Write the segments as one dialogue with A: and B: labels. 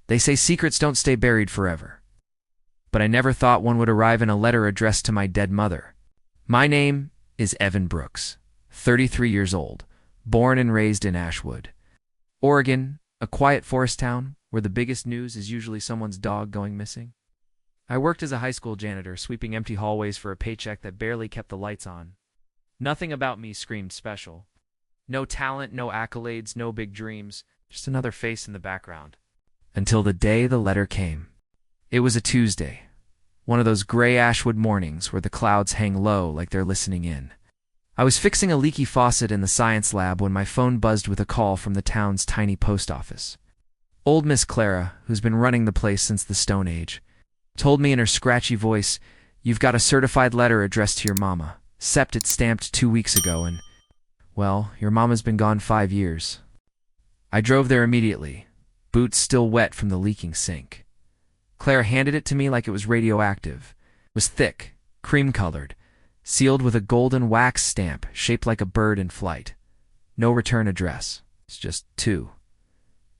A: They say secrets don't stay buried forever. But I never thought one would arrive in a letter addressed to my dead mother. My name is Evan Brooks, 33 years old, born and raised in Ashwood, Oregon, a quiet forest town where the biggest news is usually someone's dog going missing. I worked as a high school janitor, sweeping empty hallways for a paycheck that barely kept the lights on. Nothing about me screamed special. No talent, no accolades, no big dreams, just another face in the background. Until the day the letter came. It was a Tuesday, one of those gray Ashwood mornings where the clouds hang low like they're listening in. I was fixing a leaky faucet in the science lab when my phone buzzed with a call from the town's tiny post office. Old Miss Clara, who's been running the place since the Stone Age, told me in her scratchy voice, "You've got a certified letter addressed to your mama, except it's stamped 2 weeks ago and, well, your mama's been gone 5 years." I drove there immediately, boots still wet from the leaking sink. Clara handed it to me like it was radioactive. It was thick, cream-colored, sealed with a golden wax stamp shaped like a bird in flight. No return address. It's just 2.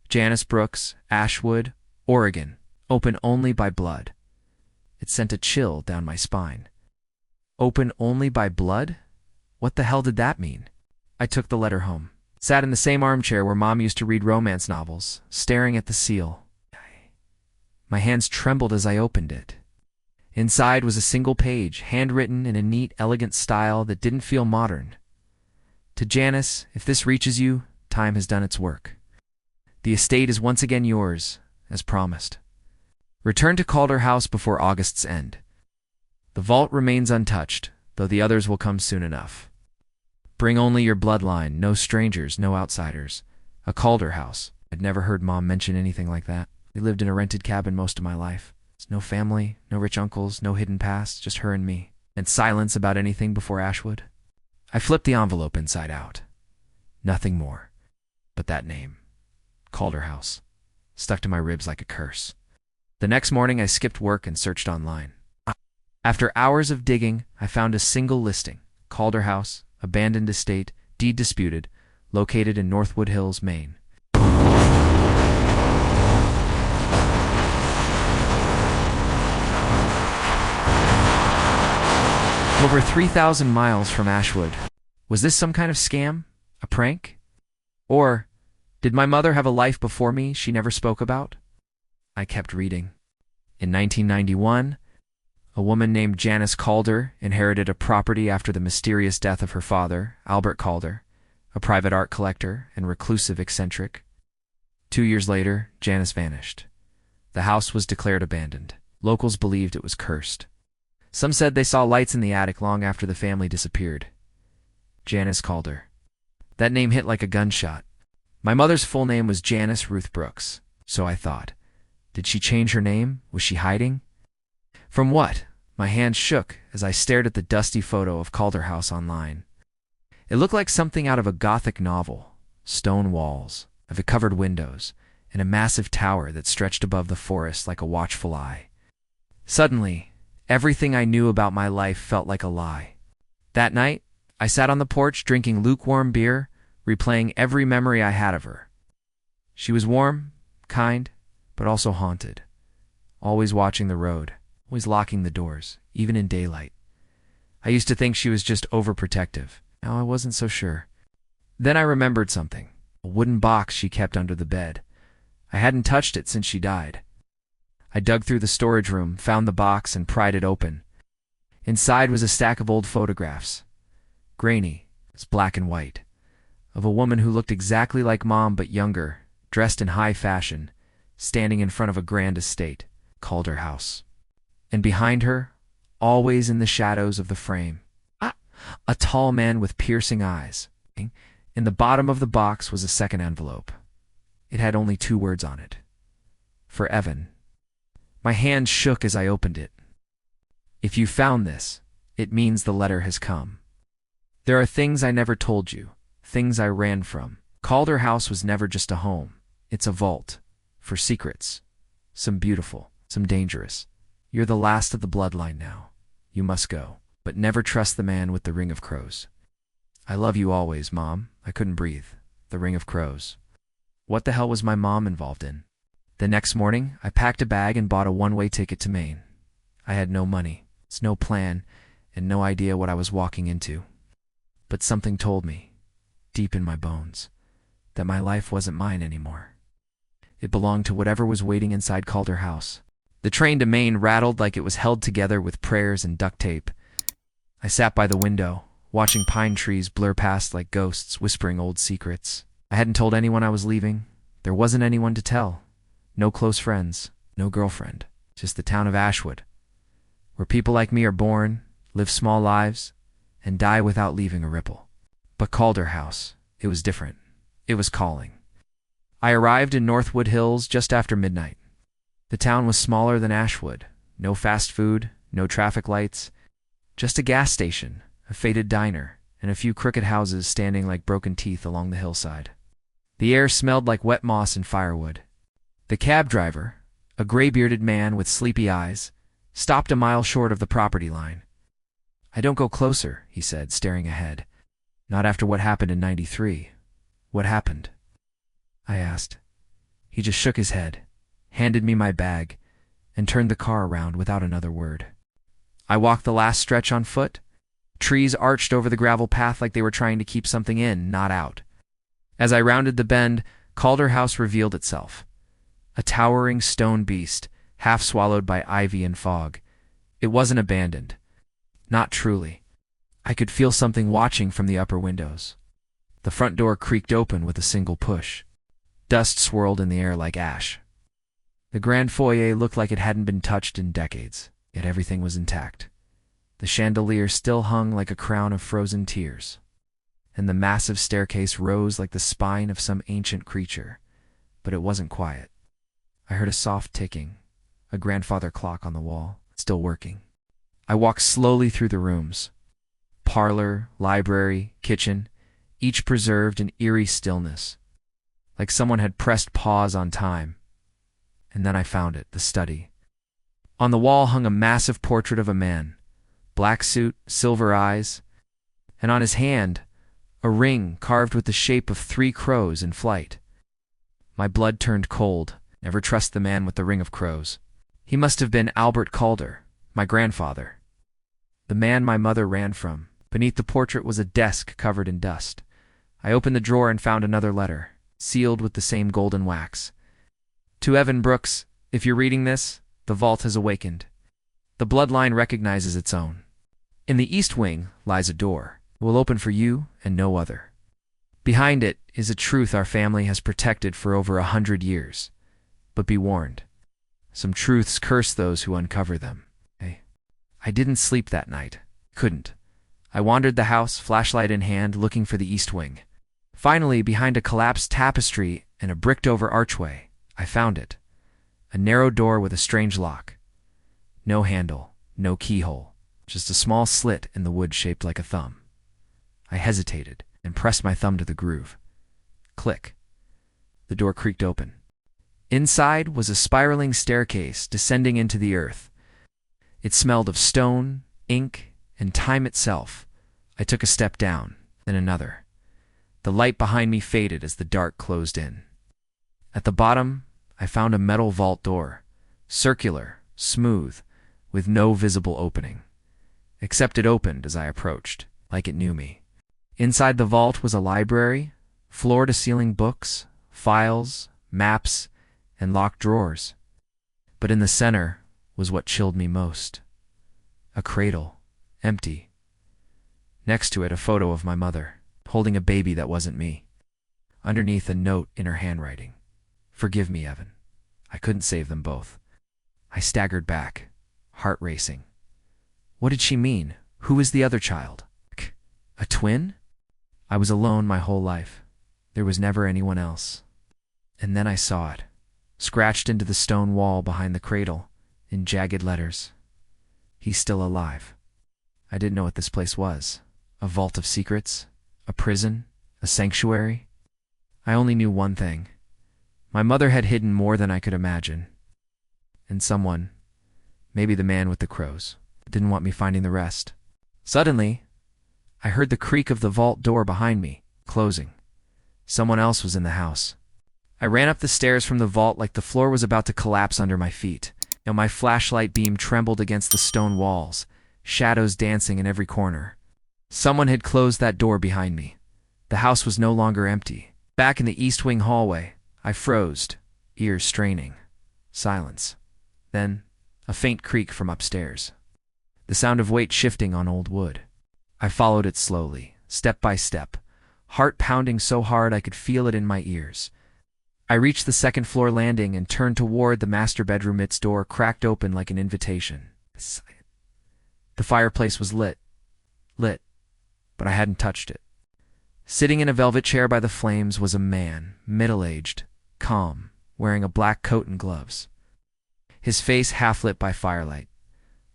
A: Janice Brooks, Ashwood, Oregon. Open only by blood. It sent a chill down my spine. Open only by blood? What the hell did that mean? I took the letter home. Sat in the same armchair where Mom used to read romance novels, staring at the seal. My hands trembled as I opened it. Inside was a single page, handwritten in a neat, elegant style that didn't feel modern. To Janice, if this reaches you, time has done its work. The estate is once again yours, as promised. Return to Calder House before August's end. The vault remains untouched, though the others will come soon enough. Bring only your bloodline, no strangers, no outsiders. A Calder House. I'd never heard Mom mention anything like that. We lived in a rented cabin most of my life. No family, no rich uncles, no hidden past, just her and me. And silence about anything before Ashwood. I flipped the envelope inside out. Nothing more. But that name. Calder House. Stuck to my ribs like a curse. The next morning I skipped work and searched online. After hours of digging, I found a single listing. Calder House, abandoned estate, deed disputed, located in Northwood Hills, Maine. Over 3,000 miles from Ashwood. Was this some kind of scam? A prank? Or did my mother have a life before me she never spoke about? I kept reading. In 1991, a woman named Janice Calder inherited a property after the mysterious death of her father, Albert Calder, a private art collector and reclusive eccentric. 2 years later, Janice vanished. The house was declared abandoned. Locals believed it was cursed. Some said they saw lights in the attic long after the family disappeared. Janice Calder. That name hit like a gunshot. My mother's full name was Janice Ruth Brooks, so I thought. Did she change her name? Was she hiding? From what? My hands shook as I stared at the dusty photo of Calder House online. It looked like something out of a Gothic novel. Stone walls, ivy-covered windows, and a massive tower that stretched above the forest like a watchful eye. Suddenly, everything I knew about my life felt like a lie. That night, I sat on the porch drinking lukewarm beer, replaying every memory I had of her. She was warm, kind, but also haunted. Always watching the road, always locking the doors, even in daylight. I used to think she was just overprotective. Now I wasn't so sure. Then I remembered something. A wooden box she kept under the bed. I hadn't touched it since she died. I dug through the storage room, found the box, and pried it open. Inside was a stack of old photographs. Grainy, it's black and white, of a woman who looked exactly like Mom but younger, dressed in high fashion, standing in front of a grand estate, Calder House. And behind her, always in the shadows of the frame, a tall man with piercing eyes. In the bottom of the box was a second envelope. It had only 2 words on it. For Evan. My hand shook as I opened it. If you found this, it means the letter has come. There are things I never told you, things I ran from. Calder House was never just a home. It's a vault. For secrets. Some beautiful, some dangerous. You're the last of the bloodline now. You must go, but never trust the man with the ring of crows. I love you always, Mom. I couldn't breathe. The ring of crows. What the hell was my mom involved in? The next morning, I packed a bag and bought a one-way ticket to Maine. I had no money, no plan, and no idea what I was walking into. But something told me, deep in my bones, that my life wasn't mine anymore. It belonged to whatever was waiting inside Calder House. The train to Maine rattled like it was held together with prayers and duct tape. I sat by the window, watching pine trees blur past like ghosts, whispering old secrets. I hadn't told anyone I was leaving. There wasn't anyone to tell. No close friends, no girlfriend, just the town of Ashwood, where people like me are born, live small lives, and die without leaving a ripple. But Calder House, it was different. It was calling. I arrived in Northwood Hills just after midnight. The town was smaller than Ashwood. No fast food, no traffic lights, just a gas station, a faded diner, and a few crooked houses standing like broken teeth along the hillside. The air smelled like wet moss and firewood. The cab driver, a gray-bearded man with sleepy eyes, stopped a mile short of the property line. "I don't go closer," he said, staring ahead. "Not after what happened in '93. What happened?" I asked. He just shook his head, handed me my bag, and turned the car around without another word. I walked the last stretch on foot. Trees arched over the gravel path like they were trying to keep something in, not out. As I rounded the bend, Calder House revealed itself. A towering stone beast, half swallowed by ivy and fog. It wasn't abandoned. Not truly. I could feel something watching from the upper windows. The front door creaked open with a single push. Dust swirled in the air like ash. The grand foyer looked like it hadn't been touched in decades, yet everything was intact. The chandelier still hung like a crown of frozen tears, and the massive staircase rose like the spine of some ancient creature, but it wasn't quiet. I heard a soft ticking, a grandfather clock on the wall, still working. I walked slowly through the rooms. Parlor, library, kitchen, each preserved in eerie stillness, like someone had pressed pause on time. And then I found it, the study. On the wall hung a massive portrait of a man, black suit, silver eyes, and on his hand, a ring carved with the shape of 3 crows in flight. My blood turned cold. Never trust the man with the ring of crows. He must have been Albert Calder, my grandfather, the man my mother ran from. Beneath the portrait was a desk covered in dust. I opened the drawer and found another letter, sealed with the same golden wax. "To Evan Brooks, if you're reading this, the vault has awakened. The bloodline recognizes its own. In the east wing lies a door. It will open for you and no other. Behind it is a truth our family has protected for over 100 years. But be warned, some truths curse those who uncover them." I didn't sleep that night. Couldn't. I wandered the house, flashlight in hand, looking for the east wing. Finally, behind a collapsed tapestry and a bricked-over archway, I found it. A narrow door with a strange lock. No handle, no keyhole, just a small slit in the wood shaped like a thumb. I hesitated and pressed my thumb to the groove. Click. The door creaked open. Inside was a spiraling staircase descending into the earth. It smelled of stone, ink, and time itself. I took a step down, then another. The light behind me faded as the dark closed in. At the bottom, I found a metal vault door, circular, smooth, with no visible opening. Except it opened as I approached, like it knew me. Inside the vault was a library, floor-to-ceiling books, files, maps, and locked drawers. But in the center was what chilled me most. A cradle, empty. Next to it, a photo of my mother, holding a baby that wasn't me. Underneath, a note in her handwriting. "Forgive me, Evan. I couldn't save them both." I staggered back, heart racing. What did she mean? Who was the other child? A twin? I was alone my whole life. There was never anyone else. And then I saw it, scratched into the stone wall behind the cradle, in jagged letters. "He's still alive." I didn't know what this place was. A vault of secrets? A prison? A sanctuary? I only knew one thing. My mother had hidden more than I could imagine. And someone, maybe the man with the crows, didn't want me finding the rest. Suddenly, I heard the creak of the vault door behind me, closing. Someone else was in the house. I I ran up the stairs from the vault like the floor was about to collapse under my feet. My flashlight beam trembled against the stone walls, shadows dancing in every corner. Someone had closed that door behind me. The house was no longer empty. Back in the East Wing hallway, I froze, ears straining. Silence. Then, a faint creak from upstairs. The sound of weight shifting on old wood. I followed it slowly, step by step, heart pounding so hard I could feel it in my ears. I reached the second-floor landing and turned toward the master bedroom. Its door cracked open like an invitation. The fireplace was lit, but I hadn't touched it. Sitting in a velvet chair by the flames was a man, middle-aged, calm, wearing a black coat and gloves. His face half-lit by firelight.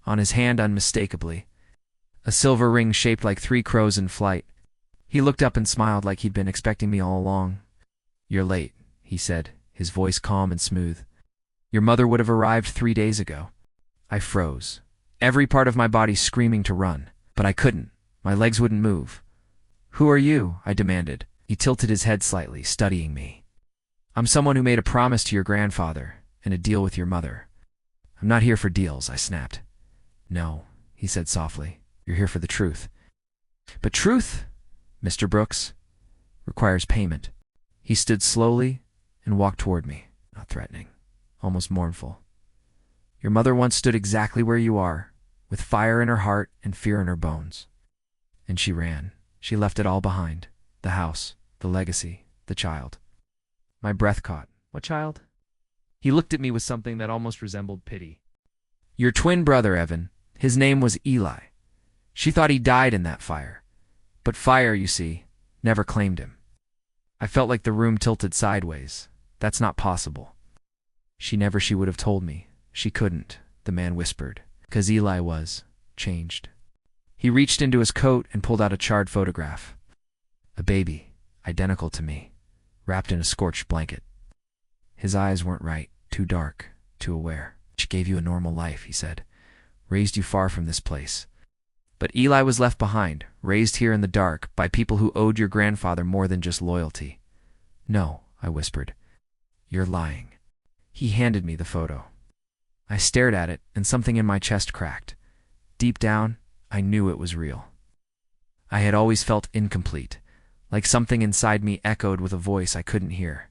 A: On his hand, unmistakably, a silver ring shaped like 3 crows in flight. He looked up and smiled like he'd been expecting me all along. "You're late," he said, his voice calm and smooth. "Your mother would have arrived 3 days ago." I froze, every part of my body screaming to run, but I couldn't. My legs wouldn't move. "Who are you?" I demanded. He tilted his head slightly, studying me. "I'm someone who made a promise to your grandfather and a deal with your mother." "I'm not here for deals," I snapped. "No," he said softly. "You're here for the truth." "But truth, Mr. Brooks, requires payment." He stood slowly and walked toward me, not threatening, almost mournful. "Your mother once stood exactly where you are, with fire in her heart and fear in her bones. And she ran. She left it all behind. The house, the legacy, the child." My breath caught. "What child?" He looked at me with something that almost resembled pity. "Your twin brother, Evan. His name was Eli. She thought he died in that fire. But fire, you see, never claimed him." I felt like the room tilted sideways. "That's not possible." She would have told me. She couldn't," the man whispered, "'cause Eli was changed." He reached into his coat and pulled out a charred photograph. A baby, identical to me, wrapped in a scorched blanket. His eyes weren't right, too dark, too aware. "She gave you a normal life," he said, "raised you far from this place. But Eli was left behind, raised here in the dark, by people who owed your grandfather more than just loyalty." "No," I whispered. "You're lying." He handed me the photo. I stared at it, and something in my chest cracked. Deep down, I knew it was real. I had always felt incomplete, like something inside me echoed with a voice I couldn't hear.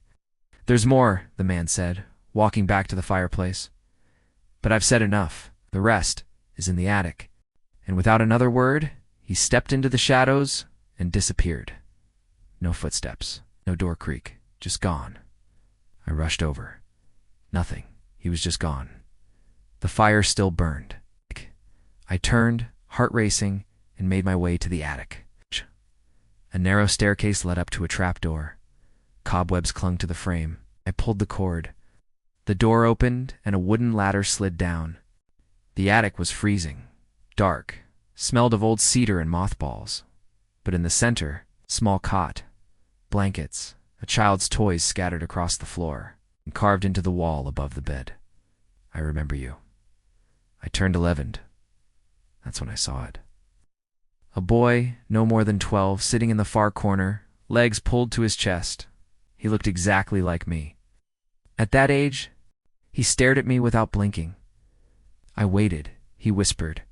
A: "There's more," the man said, walking back to the fireplace. "But I've said enough. The rest is in the attic." And without another word, he stepped into the shadows and disappeared. No footsteps, no door creak, just gone. I rushed over. Nothing. He was just gone. The fire still burned. I turned, heart racing, and made my way to the attic. A narrow staircase led up to a trapdoor. Cobwebs clung to the frame. I pulled the cord. The door opened, and a wooden ladder slid down. The attic was freezing, dark, smelled of old cedar and mothballs. But in the center, small cot, blankets, a child's toys scattered across the floor, and carved into the wall above the bed. "I remember you." I turned 11. That's when I saw it. A boy, no more than 12, sitting in the far corner, legs pulled to his chest. He looked exactly like me. At that age, he stared at me without blinking. I waited, he whispered.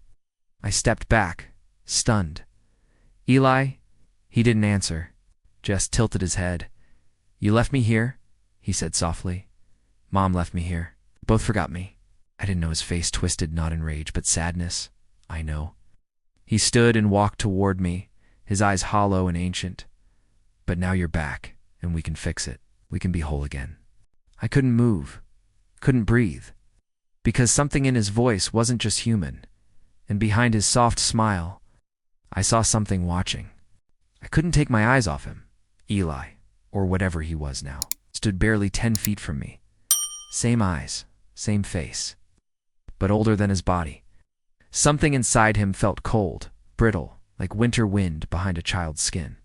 A: I stepped back, stunned. "Eli?" He didn't answer, just tilted his head. "You left me here?" he said softly. "Mom left me here. Both forgot me." I didn't know his face twisted not in rage, but sadness. I know. He stood and walked toward me, his eyes hollow and ancient. "But now you're back, and we can fix it. We can be whole again." I couldn't move, couldn't breathe, because something in his voice wasn't just human, and behind his soft smile, I saw something watching. I couldn't take my eyes off him. Eli, or whatever he was now, stood barely 10 feet from me. Same eyes, same face, but older than his body. Something inside him felt cold, brittle, like winter wind behind a child's skin.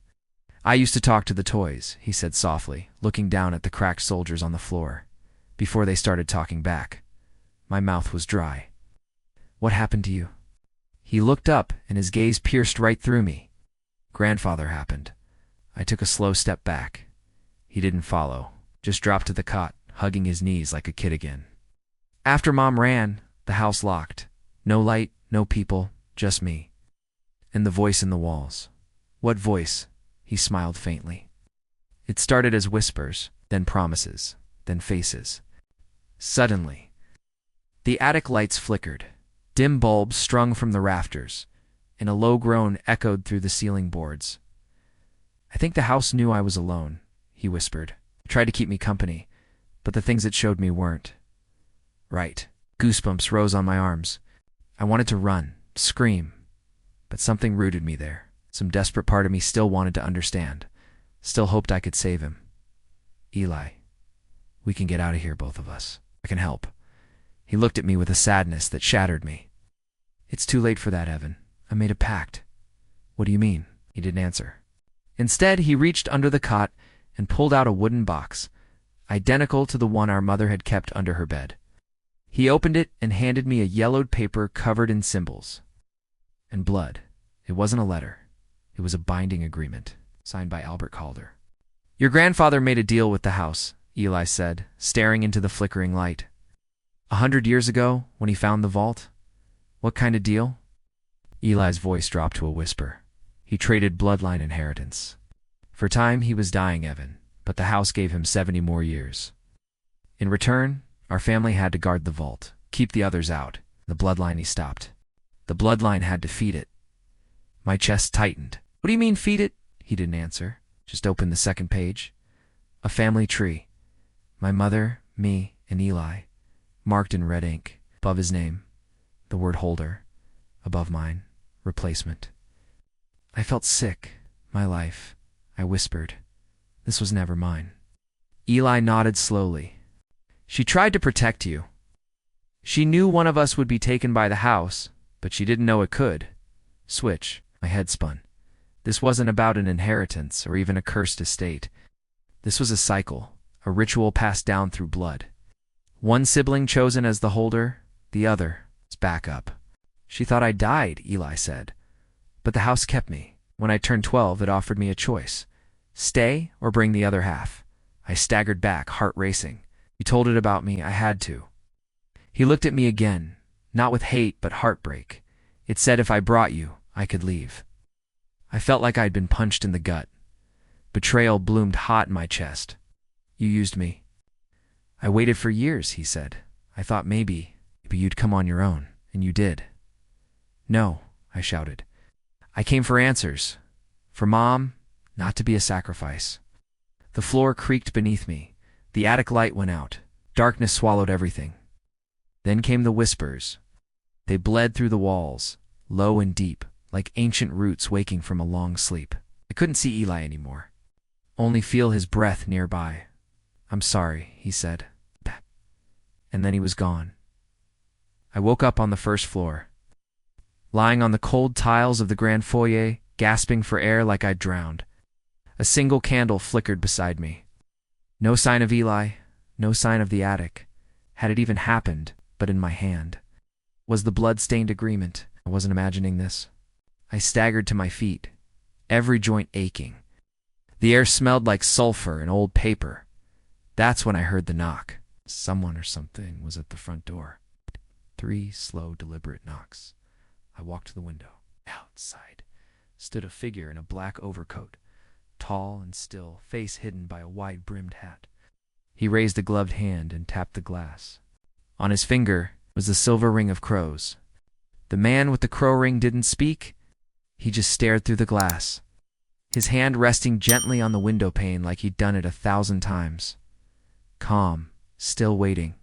A: "I used to talk to the toys," he said softly, looking down at the cracked soldiers on the floor, before they started talking back. My mouth was dry. "What happened to you?" He looked up, and his gaze pierced right through me. "Grandfather happened." I took a slow step back. He didn't follow. just dropped to the cot, hugging his knees like a kid again. After Mom ran, the house locked. No light, no people, just me. And the voice in the walls. What voice? He smiled faintly. It started as whispers, then promises, then faces. Suddenly, the attic lights flickered. Dim bulbs strung from the rafters, and a low groan echoed through the ceiling boards. I think the house knew I was alone, he whispered. It tried to keep me company, but the things it showed me weren't. Right. Goosebumps rose on my arms. I wanted to run, scream, but something rooted me there. Some desperate part of me still wanted to understand, still hoped I could save him. Eli, we can get out of here, both of us. I can help. He looked at me with a sadness that shattered me. It's too late for that, Evan. I made a pact. What do you mean? He didn't answer. Instead, he reached under the cot and pulled out a wooden box, identical to the one our mother had kept under her bed. He opened it and handed me a yellowed paper covered in symbols and blood. It wasn't a letter. It was a binding agreement, signed by Albert Calder. Your grandfather made a deal with the house, Eli said, staring into the flickering light. 100 years ago, when he found the vault? What kind of deal? Eli's voice dropped to a whisper. He traded bloodline inheritance. For time, he was dying, Evan, but the house gave him 70 more years. In return, our family had to guard the vault, keep the others out. The bloodline, he stopped. The bloodline had to feed it. My chest tightened. What do you mean, feed it? He didn't answer. Just opened the second page. A family tree. My mother, me, and Eli, marked in red ink. Above his name, the word holder. Above mine, replacement. I felt sick. My life. I whispered. This was never mine. Eli nodded slowly. She tried to protect you. She knew one of us would be taken by the house, but she didn't know it could. Switch. My head spun. This wasn't about an inheritance or even a cursed estate. This was a cycle, a ritual passed down through blood. One sibling chosen as the holder, the other as backup. She thought I died, Eli said. But the house kept me. When I turned 12, it offered me a choice. Stay or bring the other half. I staggered back, heart racing. You told it about me, I had to. He looked at me again, not with hate but heartbreak. It said if I brought you, I could leave. I felt like I'd been punched in the gut. Betrayal bloomed hot in my chest. You used me. I waited for years, he said. I thought maybe you'd come on your own, and you did. No, I shouted. I came for answers. For Mom, not to be a sacrifice. The floor creaked beneath me. The attic light went out. Darkness swallowed everything. Then came the whispers. They bled through the walls, low and deep, like ancient roots waking from a long sleep. I couldn't see Eli anymore. Only feel his breath nearby. I'm sorry, he said. And then he was gone. I woke up on the first floor, lying on the cold tiles of the grand foyer, gasping for air like I'd drowned. A single candle flickered beside me. No sign of Eli, no sign of the attic. Had it even happened, but in my hand. Was the blood-stained agreement? I wasn't imagining this. I staggered to my feet, every joint aching. The air smelled like sulfur and old paper. That's when I heard the knock. Someone or something was at the front door. 3 slow, deliberate knocks. I walked to the window. Outside stood a figure in a black overcoat, tall and still, face hidden by a wide-brimmed hat. He raised a gloved hand and tapped the glass. On his finger was the silver ring of crows. The man with the crow ring didn't speak. He just stared through the glass, his hand resting gently on the window pane like he'd done it 1,000 times. Calm, still waiting.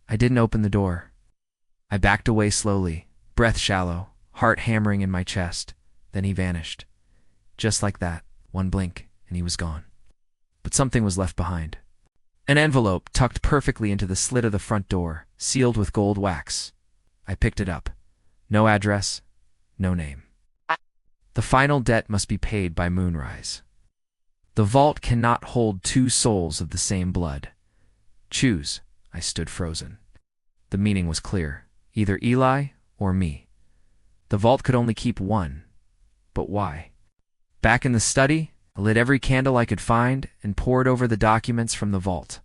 A: I didn't open the door. I backed away slowly, breath shallow, heart hammering in my chest. Then he vanished. Just like that, one blink, and he was gone. But something was left behind. An envelope tucked perfectly into the slit of the front door, sealed with gold wax. I picked it up. No address, no name. The final debt must be paid by moonrise. The vault cannot hold 2 souls of the same blood. Choose. I stood frozen. The meaning was clear. Either Eli or me. The vault could only keep one. But why? Back in the study, I lit every candle I could find and pored over the documents from the vault.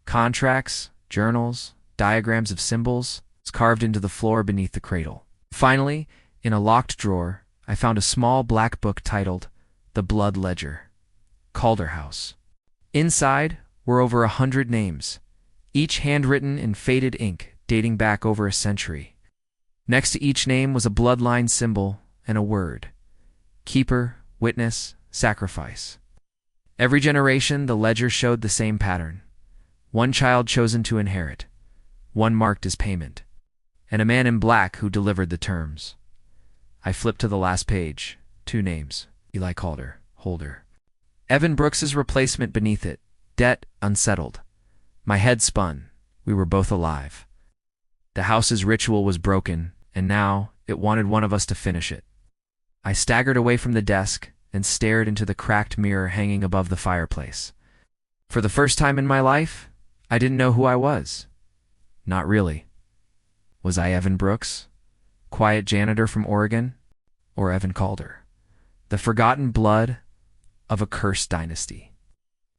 A: Contracts, journals, diagrams of symbols, carved into the floor beneath the cradle. Finally, in a locked drawer, I found a small black book titled The Blood Ledger, Calder House. Inside were over 100 names, each handwritten in faded ink dating back over a century. Next to each name was a bloodline symbol and a word: keeper, witness, sacrifice. Every generation, the ledger showed the same pattern: one child chosen to inherit, one marked as payment, and a man in black who delivered the terms. I flipped to the last page. 2 names: Eli Calder, holder. Evan Brooks's replacement beneath it, debt unsettled. My head spun. We were both alive. The house's ritual was broken, and now it wanted one of us to finish it. I staggered away from the desk and stared into the cracked mirror hanging above the fireplace. For the first time in my life, I didn't know who I was. Not really. Was I Evan Brooks, quiet janitor from Oregon, or Evan Calder, the forgotten blood of a cursed dynasty?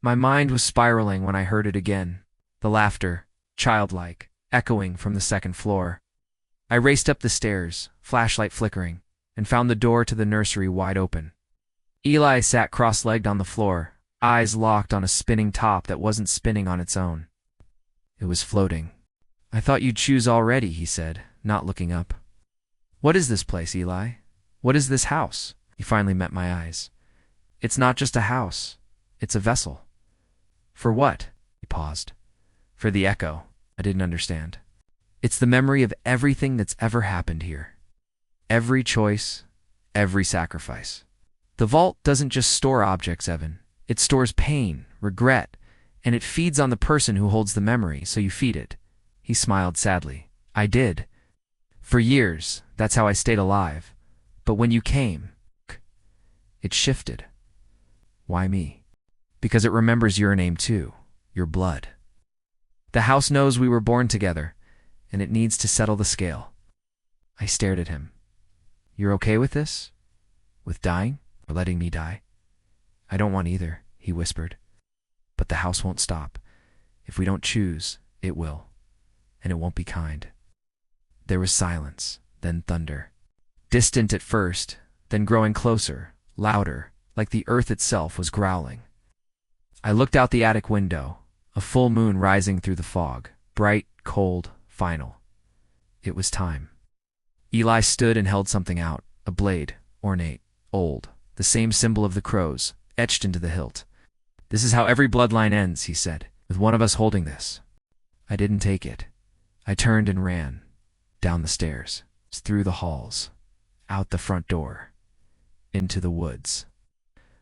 A: My mind was spiraling when I heard it again, the laughter, childlike, echoing from the second floor. I raced up the stairs, flashlight flickering, and found the door to the nursery wide open. Eli sat cross-legged on the floor, eyes locked on a spinning top that wasn't spinning on its own. It was floating. "I thought you'd choose already," he said, not looking up. "What is this place, Eli? What is this house?" He finally met my eyes. "It's not just a house. It's a vessel." "For what?" He paused. "For the echo." I didn't understand. "It's the memory of everything that's ever happened here. Every choice, every sacrifice. The vault doesn't just store objects, Evan. It stores pain, regret, and it feeds on the person who holds the memory, so you feed it." He smiled sadly. "I did. For years, that's how I stayed alive. But when you came, it shifted." "Why me?" "Because it remembers your name too, your blood. The house knows we were born together, and it needs to settle the scale." I stared at him. "You're okay with this? With dying? Or letting me die?" "I don't want either," he whispered. "But the house won't stop. If we don't choose, it will. And it won't be kind." There was silence, then thunder. Distant at first, then growing closer, louder, like the earth itself was growling. I looked out the attic window, a full moon rising through the fog, bright, cold, final. It was time. Eli stood and held something out, a blade, ornate, old, the same symbol of the crows, etched into the hilt. "This is how every bloodline ends," he said, "with one of us holding this." I didn't take it. I turned and ran, down the stairs, through the halls, out the front door, into the woods.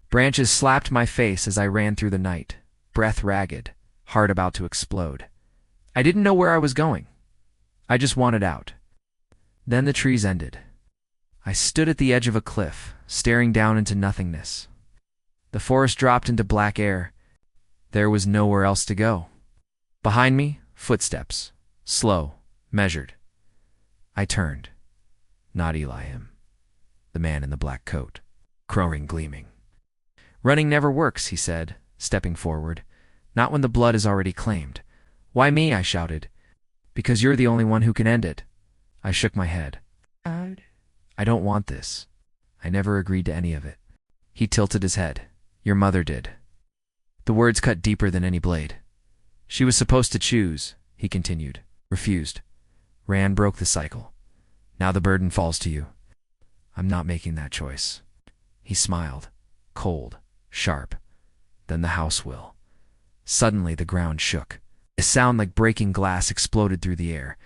A: Branches slapped my face as I ran through the night, breath ragged, heart about to explode. I didn't know where I was going. I just wanted out. Then the trees ended. I stood at the edge of a cliff, staring down into nothingness. The forest dropped into black air. There was nowhere else to go. Behind me, footsteps, slow, measured. I turned. Not Eli, him. The man in the black coat, crowing gleaming. "Running never works," he said, stepping forward. "Not when the blood is already claimed." "Why me?" I shouted. "Because you're the only one who can end it." I shook my head. "I don't want this. I never agreed to any of it." He tilted his head. "Your mother did." The words cut deeper than any blade. "She was supposed to choose," he continued. "Refused. Rand broke the cycle. Now the burden falls to you. I'm not making that choice." He smiled, cold, sharp. "Then the house will." Suddenly the ground shook. A sound like breaking glass exploded through the air.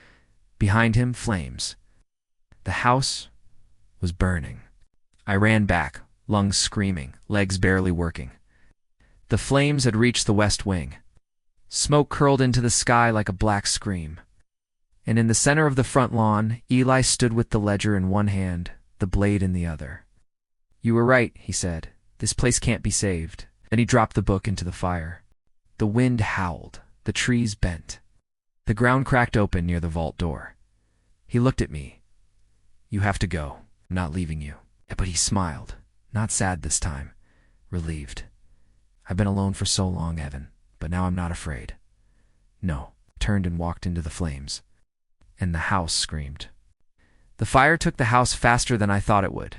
A: Behind him, flames. The house was burning. I ran back, lungs screaming, legs barely working. The flames had reached the west wing. Smoke curled into the sky like a black scream. And in the center of the front lawn, Eli stood with the ledger in one hand, the blade in the other. "You were right," he said. "This place can't be saved." Then he dropped the book into the fire. The wind howled. The trees bent. The ground cracked open near the vault door. He looked at me. "You have to go. I'm not leaving you." But he smiled, not sad this time, relieved. I've been alone for so long, Evan, but now I'm not afraid. No. Turned and walked into the flames. And the house screamed. The fire took the house faster than I thought it would.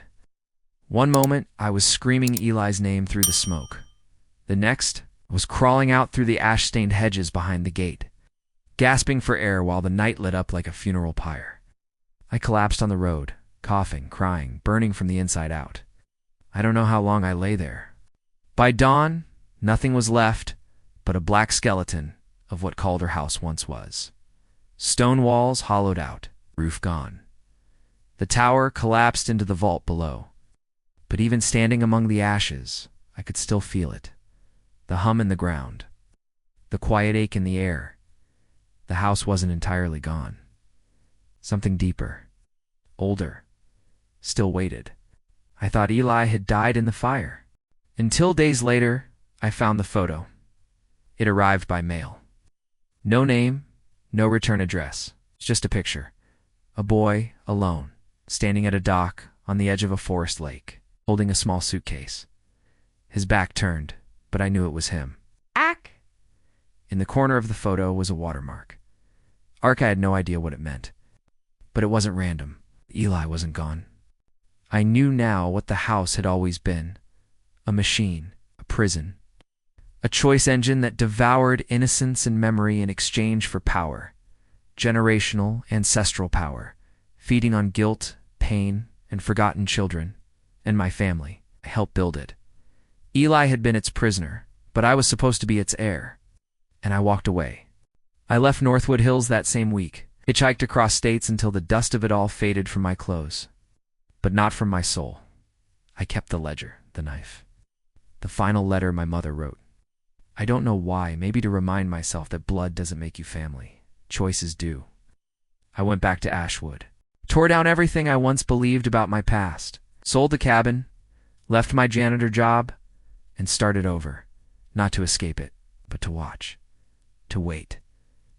A: One moment, I was screaming Eli's name through the smoke. The next was crawling out through the ash-stained hedges behind the gate, gasping for air while the night lit up like a funeral pyre. I collapsed on the road, coughing, crying, burning from the inside out. I don't know how long I lay there. By dawn, nothing was left but a black skeleton of what Calder House once was. Stone walls hollowed out, roof gone. The tower collapsed into the vault below. But even standing among the ashes, I could still feel it. The hum in the ground. The quiet ache in the air. The house wasn't entirely gone. Something deeper, older, still waited. I thought Eli had died in the fire. Until days later, I found the photo. It arrived by mail. No name, no return address, just a picture. A boy, alone, standing at a dock on the edge of a forest lake, holding a small suitcase. His back turned, but I knew it was him. Ack! In the corner of the photo was a watermark. I had no idea what it meant. But it wasn't random. Eli wasn't gone. I knew now what the house had always been. A machine, a prison. A choice engine that devoured innocence and memory in exchange for power. Generational, ancestral power, feeding on guilt, pain, and forgotten children. And my family. I helped build it. Eli had been its prisoner, but I was supposed to be its heir. And I walked away. I left Northwood Hills that same week, hitchhiked across states until the dust of it all faded from my clothes. But not from my soul. I kept the ledger, the knife. The final letter my mother wrote. I don't know why, maybe to remind myself that blood doesn't make you family. Choices do. I went back to Ashwood. Tore down everything I once believed about my past. Sold the cabin, left my janitor job, and started over. Not to escape it, but to watch. To wait.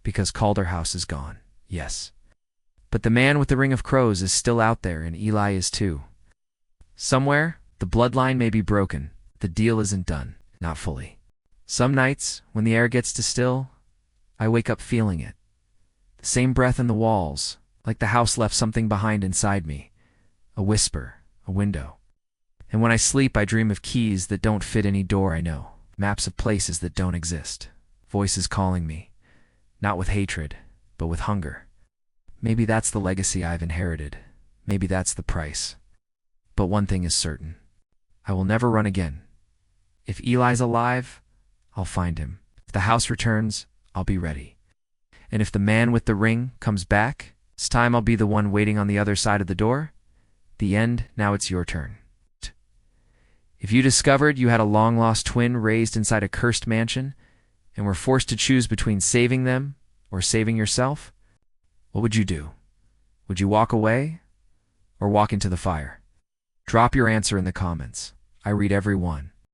A: Because Calder House is gone, yes. But the man with the ring of crows is still out there, and Eli is too. Somewhere, the bloodline may be broken. The deal isn't done, not fully. Some nights, when the air gets too still, I wake up feeling it. The same breath in the walls, like the house left something behind inside me. A whisper, a window. And when I sleep, I dream of keys that don't fit any door I know. Maps of places that don't exist. Voices calling me. Not with hatred, but with hunger. Maybe that's the legacy I've inherited. Maybe that's the price. But one thing is certain. I will never run again. If Eli's alive, I'll find him. If the house returns, I'll be ready. And if the man with the ring comes back, it's time I'll be the one waiting on the other side of the door. The end, now it's your turn. If you discovered you had a long-lost twin raised inside a cursed mansion and were forced to choose between saving them or saving yourself, what would you do? Would you walk away or walk into the fire? Drop your answer in the comments. I read every one.